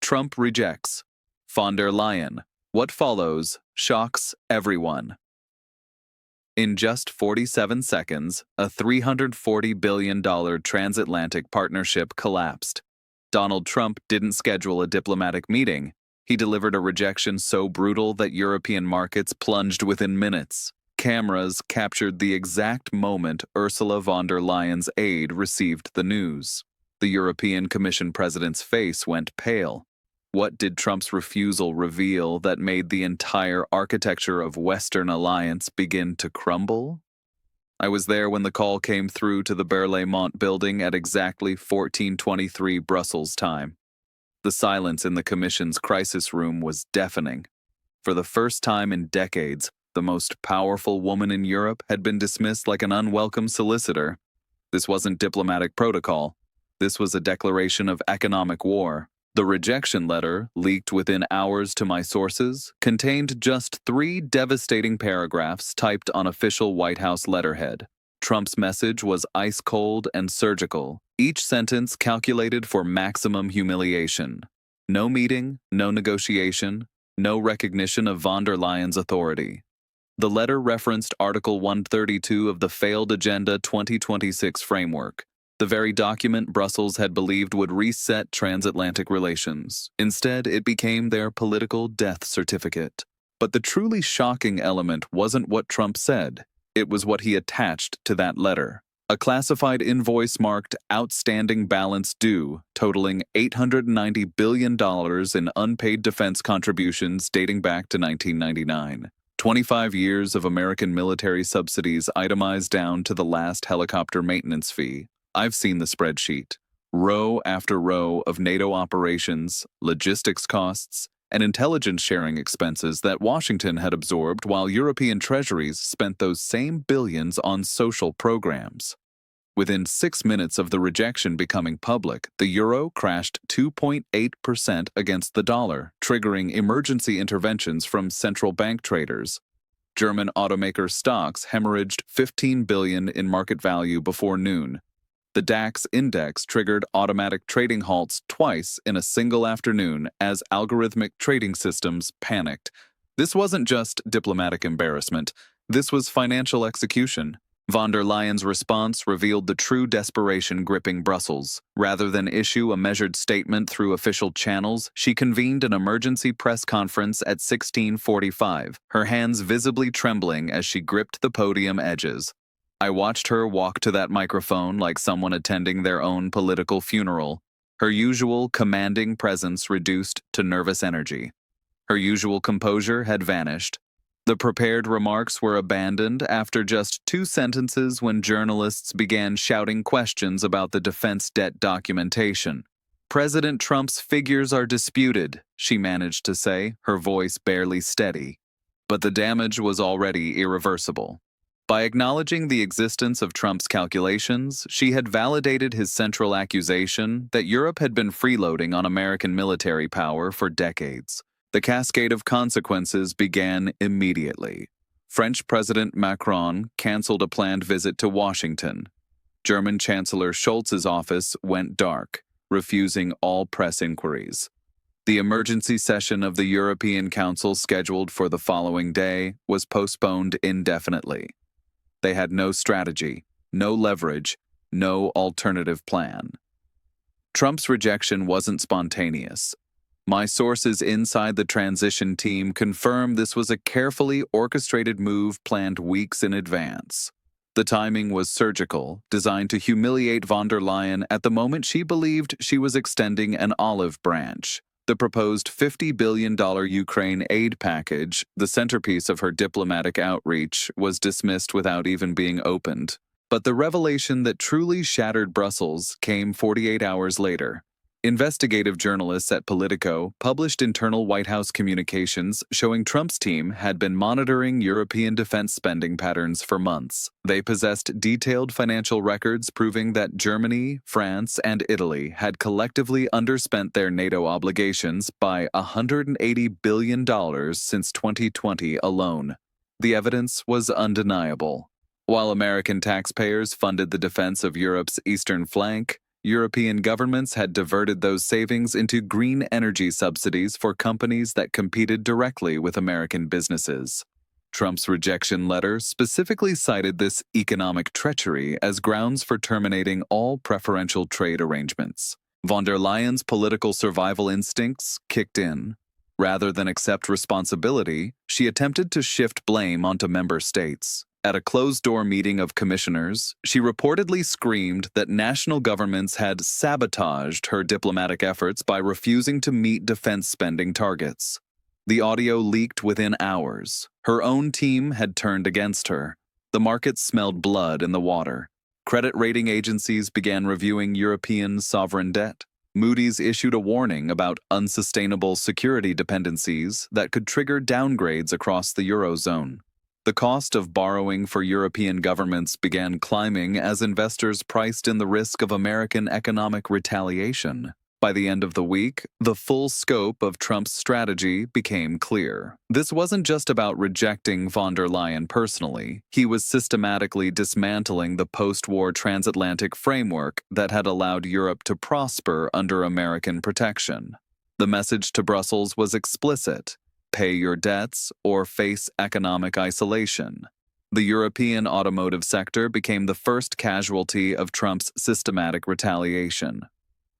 Trump rejects. Von der Leyen. What follows shocks everyone. In just 47 seconds, a $340 billion transatlantic partnership collapsed. Donald Trump didn't schedule a diplomatic meeting. He delivered a rejection so brutal that European markets plunged within minutes. Cameras captured the exact moment Ursula von der Leyen's aide received the news. The European Commission president's face went pale. What did Trump's refusal reveal that made the entire architecture of Western alliance begin to crumble? I was there when the call came through to the Berlaymont building at exactly 14:23 Brussels time. The silence in the Commission's crisis room was deafening. For the first time in decades, the most powerful woman in Europe had been dismissed like an unwelcome solicitor. This wasn't diplomatic protocol. This was a declaration of economic war. The rejection letter, leaked within hours to my sources, contained just 3 devastating paragraphs typed on official White House letterhead. Trump's message was ice-cold and surgical, each sentence calculated for maximum humiliation. No meeting, no negotiation, no recognition of von der Leyen's authority. The letter referenced Article 132 of the failed Agenda 2026 framework, the very document Brussels had believed would reset transatlantic relations. Instead, it became their political death certificate. But the truly shocking element wasn't what Trump said. It was what he attached to that letter. A classified invoice marked Outstanding Balance Due, totaling $890 billion in unpaid defense contributions dating back to 1999. 25 years of American military subsidies itemized down to the last helicopter maintenance fee. I've seen the spreadsheet. Row after row of NATO operations, logistics costs, and intelligence sharing expenses that Washington had absorbed while European treasuries spent those same billions on social programs. Within 6 minutes of the rejection becoming public, the euro crashed 2.8% against the dollar, triggering emergency interventions from central bank traders. German automaker stocks hemorrhaged $15 billion in market value before noon. The DAX index triggered automatic trading halts twice in a single afternoon as algorithmic trading systems panicked. This wasn't just diplomatic embarrassment. This was financial execution. Von der Leyen's response revealed the true desperation gripping Brussels. Rather than issue a measured statement through official channels, she convened an emergency press conference at 16:45, her hands visibly trembling as she gripped the podium edges. I watched her walk to that microphone like someone attending their own political funeral, her usual commanding presence reduced to nervous energy. Her usual composure had vanished. The prepared remarks were abandoned after just 2 sentences when journalists began shouting questions about the defense debt documentation. President Trump's figures are disputed, she managed to say, her voice barely steady. But the damage was already irreversible. By acknowledging the existence of Trump's calculations, she had validated his central accusation that Europe had been freeloading on American military power for decades. The cascade of consequences began immediately. French President Macron canceled a planned visit to Washington. German Chancellor Scholz's office went dark, refusing all press inquiries. The emergency session of the European Council scheduled for the following day was postponed indefinitely. They had no strategy, no leverage, no alternative plan. Trump's rejection wasn't spontaneous. My sources inside the transition team confirm this was a carefully orchestrated move planned weeks in advance. The timing was surgical, designed to humiliate von der Leyen at the moment she believed she was extending an olive branch. The proposed $50 billion Ukraine aid package, the centerpiece of her diplomatic outreach, was dismissed without even being opened. But the revelation that truly shattered Brussels came 48 hours later. Investigative journalists at Politico published internal White House communications showing Trump's team had been monitoring European defense spending patterns for months. They possessed detailed financial records proving that Germany, France, and Italy had collectively underspent their NATO obligations by $180 billion since 2020 alone. The evidence was undeniable. While American taxpayers funded the defense of Europe's eastern flank, European governments had diverted those savings into green energy subsidies for companies that competed directly with American businesses. Trump's rejection letter specifically cited this economic treachery as grounds for terminating all preferential trade arrangements. Von der Leyen's political survival instincts kicked in. Rather than accept responsibility, she attempted to shift blame onto member states. At a closed-door meeting of commissioners, she reportedly screamed that national governments had sabotaged her diplomatic efforts by refusing to meet defense spending targets. The audio leaked within hours. Her own team had turned against her. The markets smelled blood in the water. Credit rating agencies began reviewing European sovereign debt. Moody's issued a warning about unsustainable security dependencies that could trigger downgrades across the Eurozone. The cost of borrowing for European governments began climbing as investors priced in the risk of American economic retaliation. By the end of the week, the full scope of Trump's strategy became clear. This wasn't just about rejecting von der Leyen personally. He was systematically dismantling the post-war transatlantic framework that had allowed Europe to prosper under American protection. The message to Brussels was explicit: pay your debts or face economic isolation. The European automotive sector became the first casualty of Trump's systematic retaliation.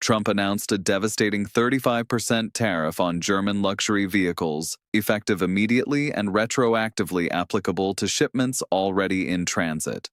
Trump announced a devastating 35% tariff on German luxury vehicles, effective immediately and retroactively applicable to shipments already in transit.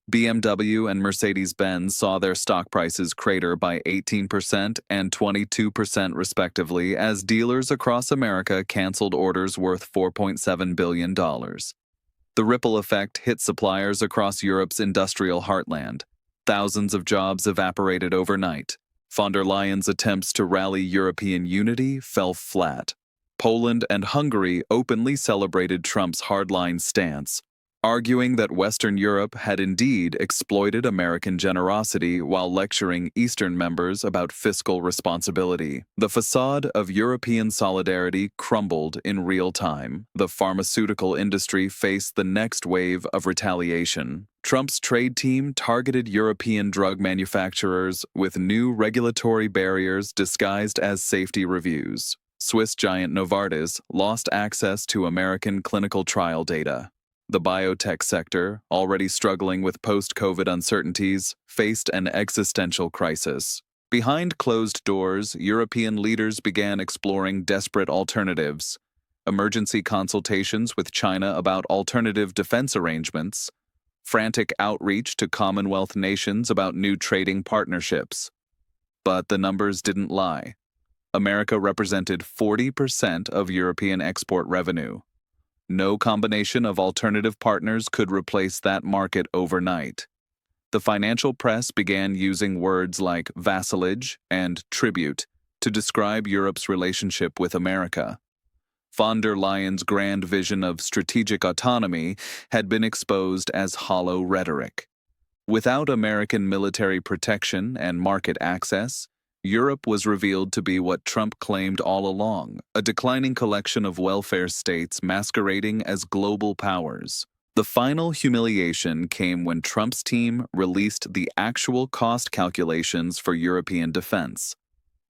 BMW and Mercedes-Benz saw their stock prices crater by 18% and 22% respectively as dealers across America canceled orders worth $4.7 billion. The ripple effect hit suppliers across Europe's industrial heartland. Thousands of jobs evaporated overnight. Von der Leyen's attempts to rally European unity fell flat. Poland and Hungary openly celebrated Trump's hardline stance, arguing that Western Europe had indeed exploited American generosity while lecturing Eastern members about fiscal responsibility. The facade of European solidarity crumbled in real time. The pharmaceutical industry faced the next wave of retaliation. Trump's trade team targeted European drug manufacturers with new regulatory barriers disguised as safety reviews. Swiss giant Novartis lost access to American clinical trial data. The biotech sector, already struggling with post-COVID uncertainties, faced an existential crisis. Behind closed doors, European leaders began exploring desperate alternatives. Emergency consultations with China about alternative defense arrangements, frantic outreach to Commonwealth nations about new trading partnerships. But the numbers didn't lie. America represented 40% of European export revenue. No combination of alternative partners could replace that market overnight. The financial press began using words like vassalage and tribute to describe Europe's relationship with America. Von der Leyen's grand vision of strategic autonomy had been exposed as hollow rhetoric. Without American military protection and market access, Europe was revealed to be what Trump claimed all along, a declining collection of welfare states masquerading as global powers. The final humiliation came when Trump's team released the actual cost calculations for European defense.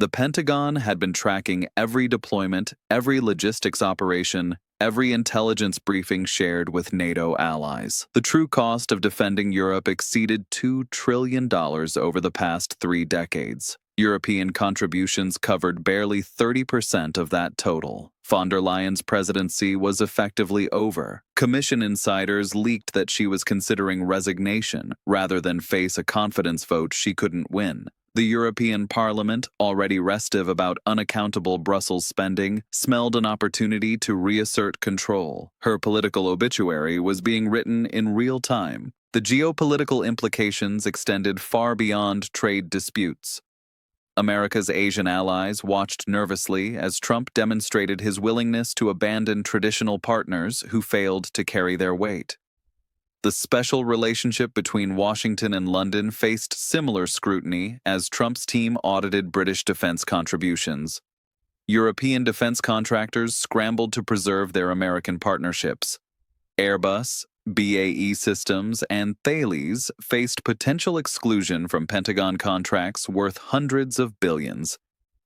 The Pentagon had been tracking every deployment, every logistics operation, every intelligence briefing shared with NATO allies. The true cost of defending Europe exceeded $2 trillion over the past 3 decades. European contributions covered barely 30% of that total. Von der Leyen's presidency was effectively over. Commission insiders leaked that she was considering resignation rather than face a confidence vote she couldn't win. The European Parliament, already restive about unaccountable Brussels spending, smelled an opportunity to reassert control. Her political obituary was being written in real time. The geopolitical implications extended far beyond trade disputes. America's Asian allies watched nervously as Trump demonstrated his willingness to abandon traditional partners who failed to carry their weight. The special relationship between Washington and London faced similar scrutiny as Trump's team audited British defense contributions. European defense contractors scrambled to preserve their American partnerships. Airbus, BAE Systems and Thales faced potential exclusion from Pentagon contracts worth hundreds of billions.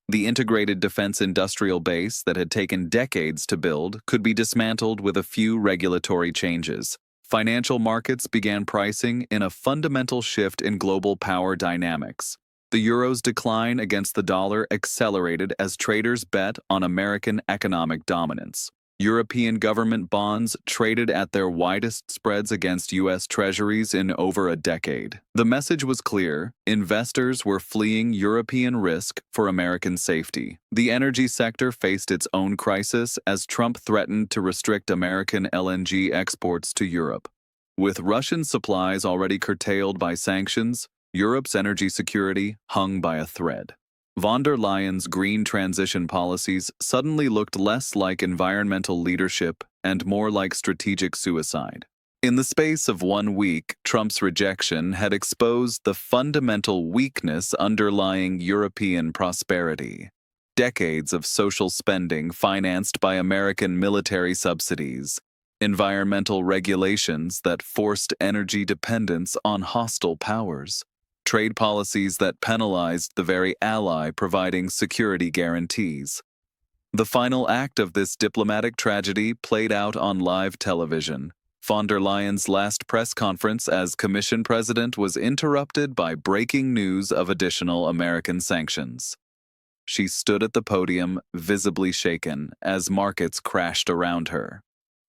The integrated defense industrial base that had taken decades to build could be dismantled with a few regulatory changes. Financial markets began pricing in a fundamental shift in global power dynamics. The euro's decline against the dollar accelerated as traders bet on American economic dominance. European government bonds traded at their widest spreads against U.S. treasuries in over a decade. The message was clear: investors were fleeing European risk for American safety. The energy sector faced its own crisis as Trump threatened to restrict American LNG exports to Europe. With Russian supplies already curtailed by sanctions, Europe's energy security hung by a thread. Von der Leyen's green transition policies suddenly looked less like environmental leadership and more like strategic suicide. In the space of 1 week, Trump's rejection had exposed the fundamental weakness underlying European prosperity. Decades of social spending financed by American military subsidies, environmental regulations that forced energy dependence on hostile powers, trade policies that penalized the very ally providing security guarantees. The final act of this diplomatic tragedy played out on live television. Von der Leyen's last press conference as Commission President was interrupted by breaking news of additional American sanctions. She stood at the podium, visibly shaken, as markets crashed around her.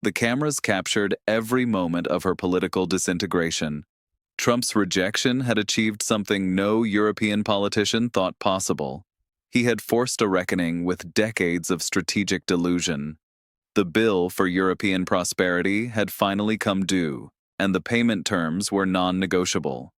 The cameras captured every moment of her political disintegration. Trump's rejection had achieved something no European politician thought possible. He had forced a reckoning with decades of strategic delusion. The bill for European prosperity had finally come due, and the payment terms were non-negotiable.